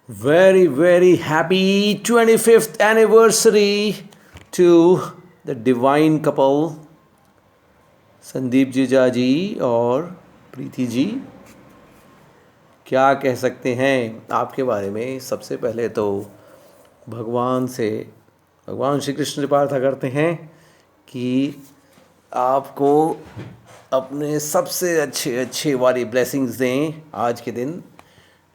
Very, very happy 25th anniversary to the divine couple, Sandeep जीजा जी और प्रीति जी। क्या कह सकते हैं आपके बारे में। सबसे पहले तो भगवान श्री कृष्ण से प्रार्थना करते हैं कि आपको अपने सबसे अच्छे अच्छे वाली ब्लेसिंग्स दें। आज के दिन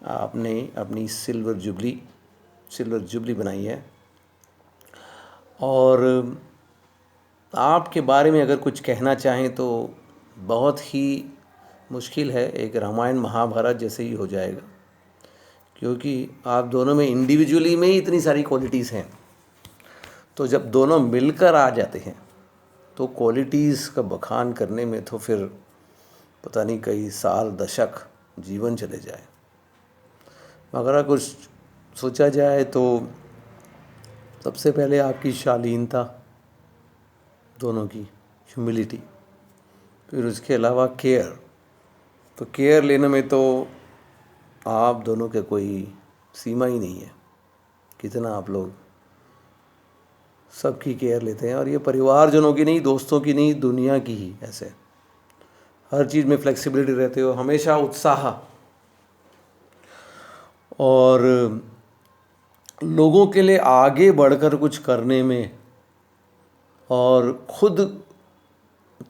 आपने अपनी सिल्वर जुबली बनाई है, और आपके बारे में अगर कुछ कहना चाहें तो बहुत ही मुश्किल है, एक रामायण महाभारत जैसे ही हो जाएगा, क्योंकि आप दोनों में इंडिविजुअली में ही इतनी सारी क्वालिटीज़ हैं। तो जब दोनों मिलकर आ जाते हैं तो क्वालिटीज़ का बखान करने में तो फिर पता नहीं कई साल दशक जीवन चले जाए। अगर कुछ सोचा जाए तो सबसे पहले आपकी शालीनता, दोनों की ह्यूमिलिटी, फिर उसके अलावा केयर। तो केयर लेने में तो आप दोनों के कोई सीमा ही नहीं है, कितना आप लोग सबकी केयर लेते हैं। और ये परिवारजनों की नहीं, दोस्तों की नहीं, दुनिया की ही। ऐसे हर चीज़ में फ्लेक्सिबिलिटी रहते हो, हमेशा उत्साह, और लोगों के लिए आगे बढ़कर कुछ करने में और खुद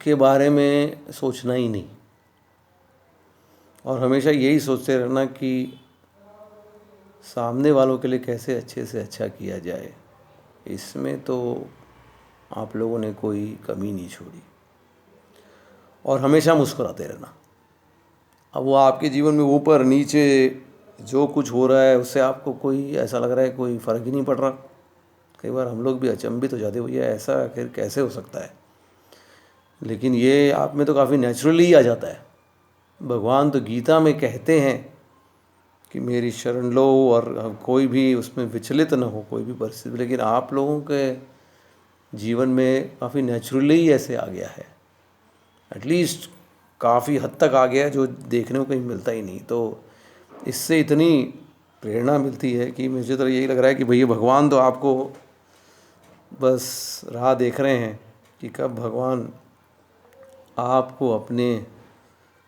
के बारे में सोचना ही नहीं, और हमेशा यही सोचते रहना कि सामने वालों के लिए कैसे अच्छे से अच्छा किया जाए। इसमें तो आप लोगों ने कोई कमी नहीं छोड़ी, और हमेशा मुस्कुराते रहना। अब वो आपके जीवन में ऊपर नीचे जो कुछ हो रहा है उससे आपको कोई ऐसा लग रहा है कोई फ़र्क ही नहीं पड़ रहा। कई बार हम लोग भी अचंभित हो जाते हैं, भैया ऐसा आखिर कैसे हो सकता है। लेकिन ये आप में तो काफ़ी नेचुरली ही आ जाता है। भगवान तो गीता में कहते हैं कि मेरी शरण लो, और कोई भी उसमें विचलित न हो, कोई भी परिस्थिति। लेकिन आप लोगों के जीवन में काफ़ी नेचुरली ही ऐसे आ गया है, एटलीस्ट काफ़ी हद तक आ गया है, जो देखने को कहीं मिलता ही नहीं। तो इससे इतनी प्रेरणा मिलती है कि मुझे तो यही लग रहा है कि भैया भगवान तो आपको बस राह देख रहे हैं कि कब भगवान आपको अपने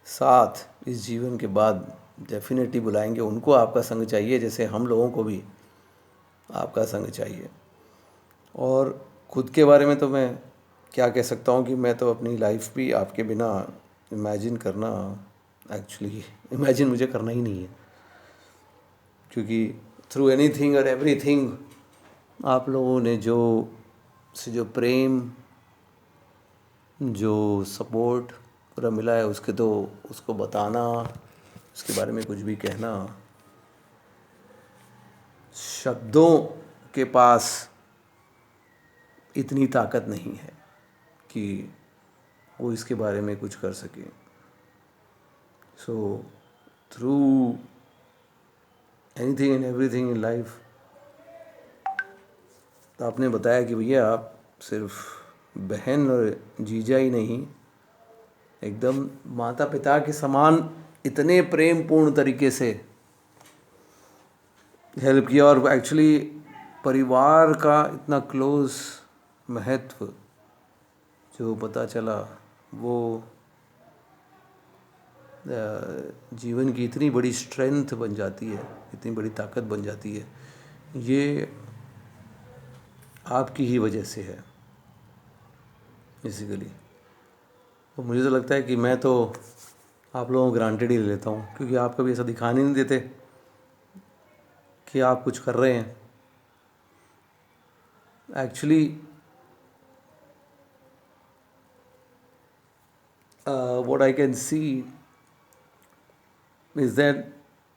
साथ इस जीवन के बाद डेफिनेटली बुलाएंगे। उनको आपका संग चाहिए, जैसे हम लोगों को भी आपका संग चाहिए। और खुद के बारे में तो मैं क्या कह सकता हूँ कि मैं तो अपनी लाइफ भी आपके बिना इमेजिन करना, एक्चुअली इमेजिन मुझे करना ही नहीं है, क्योंकि थ्रू एनीथिंग और एवरीथिंग आप लोगों ने जो प्रेम, जो सपोर्ट पूरा मिला है, उसको बताना, उसके बारे में कुछ भी कहना, शब्दों के पास इतनी ताकत नहीं है कि वो इसके बारे में कुछ कर सके। So through anything and everything in life, तो आपने बताया कि भैया आप सिर्फ बहन और जीजा ही नहीं, एकदम माता पिता के समान इतने प्रेम पूर्ण तरीके से हेल्प किया। और एक्चुअली परिवार का इतना क्लोज महत्व जो पता चला, वो जीवन की इतनी बड़ी स्ट्रेंथ बन जाती है, इतनी बड़ी ताकत बन जाती है, ये आपकी ही वजह से है बेसिकली। तो मुझे तो लगता है कि मैं तो आप लोगों को ग्रांटेड ही ले लेता हूँ, क्योंकि आप कभी ऐसा दिखाने नहीं देते कि आप कुछ कर रहे हैं। Actually what I can see is that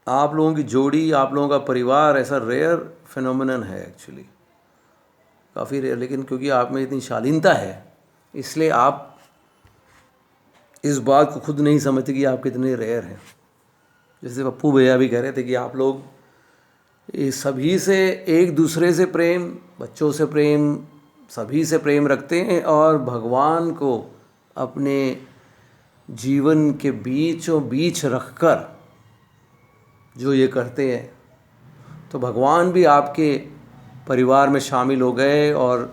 आप लोगों की जोड़ी, आप लोगों का परिवार ऐसा रेयर फिनोमिनन है, एक्चुअली काफ़ी रेयर। लेकिन क्योंकि आप में इतनी शालीनता है, इसलिए आप इस बात को खुद नहीं समझते कि आप कितने रेयर हैं। जैसे पप्पू भैया भी कह रहे थे कि आप लोग सभी से, एक दूसरे से प्रेम, बच्चों से प्रेम, सभी से प्रेम रखते हैं, और भगवान को अपने जीवन के बीचों बीच रखकर जो ये करते हैं, तो भगवान भी आपके परिवार में शामिल हो गए और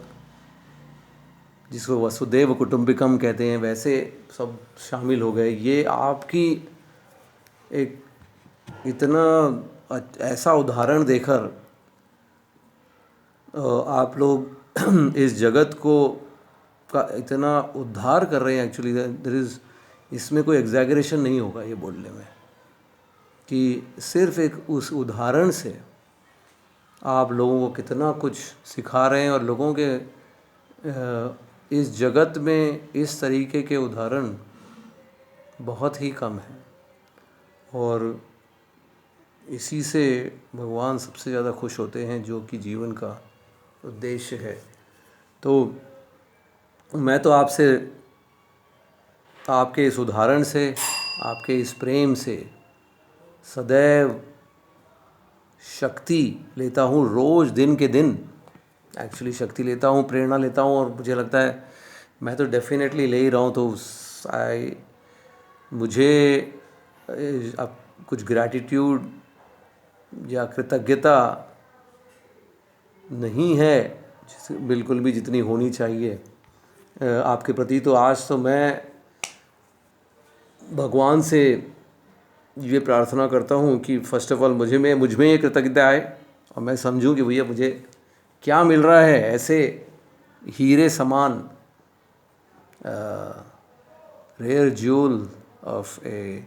जिसको वसुदेव कुटुंबकम कहते हैं वैसे सब शामिल हो गए। ये आपकी एक इतना ऐसा उदाहरण देकर आप लोग इस जगत को का इतना उद्धार कर रहे हैं। एक्चुअली देयर इज़, इसमें कोई एग्जैगरेशन नहीं होगा ये बोलने में कि सिर्फ एक उस उदाहरण से आप लोगों को कितना कुछ सिखा रहे हैं। और लोगों के इस जगत में इस तरीके के उदाहरण बहुत ही कम हैं और इसी से भगवान सबसे ज़्यादा खुश होते हैं, जो कि जीवन का उद्देश्य है। तो मैं तो आपसे, आपके इस उदाहरण से, आपके इस प्रेम से सदैव शक्ति लेता हूँ, रोज़ दिन के दिन एक्चुअली शक्ति लेता हूँ, प्रेरणा लेता हूँ। और मुझे लगता है मैं तो डेफिनेटली ले ही रहा हूँ। तो मुझे अब कुछ ग्रैटिट्यूड या कृतज्ञता नहीं है बिल्कुल भी जितनी होनी चाहिए आपके प्रति। तो आज तो मैं भगवान से ये प्रार्थना करता हूँ कि फर्स्ट ऑफ ऑल मुझ में ये कृतज्ञता आए और मैं समझूँ कि भैया मुझे क्या मिल रहा है, ऐसे हीरे समान rare jewel of a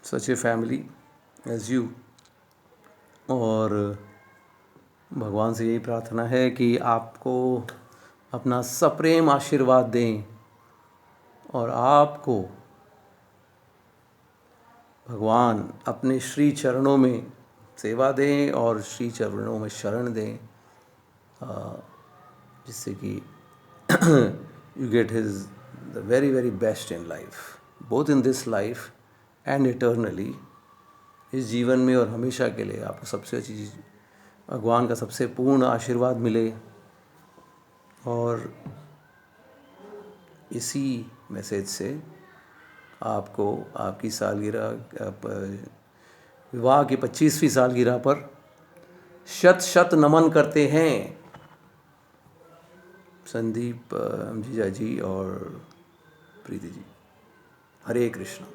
such a family as you. और भगवान से यही प्रार्थना है कि आपको अपना सप्रेम आशीर्वाद दें और आपको भगवान अपने श्री चरणों में सेवा दें और श्री चरणों में शरण दें, जिससे कि you get his the very very best in life, both in this life and eternally. इस जीवन में और हमेशा के लिए आपको सबसे अच्छी चीज़ भगवान का सबसे पूर्ण आशीर्वाद मिले। और इसी मैसेज से आपको आपकी सालगिरह, विवाह की 25वीं सालगिरह पर शत शत नमन करते हैं संदीप जीजा जी और प्रीति जी। हरे कृष्ण।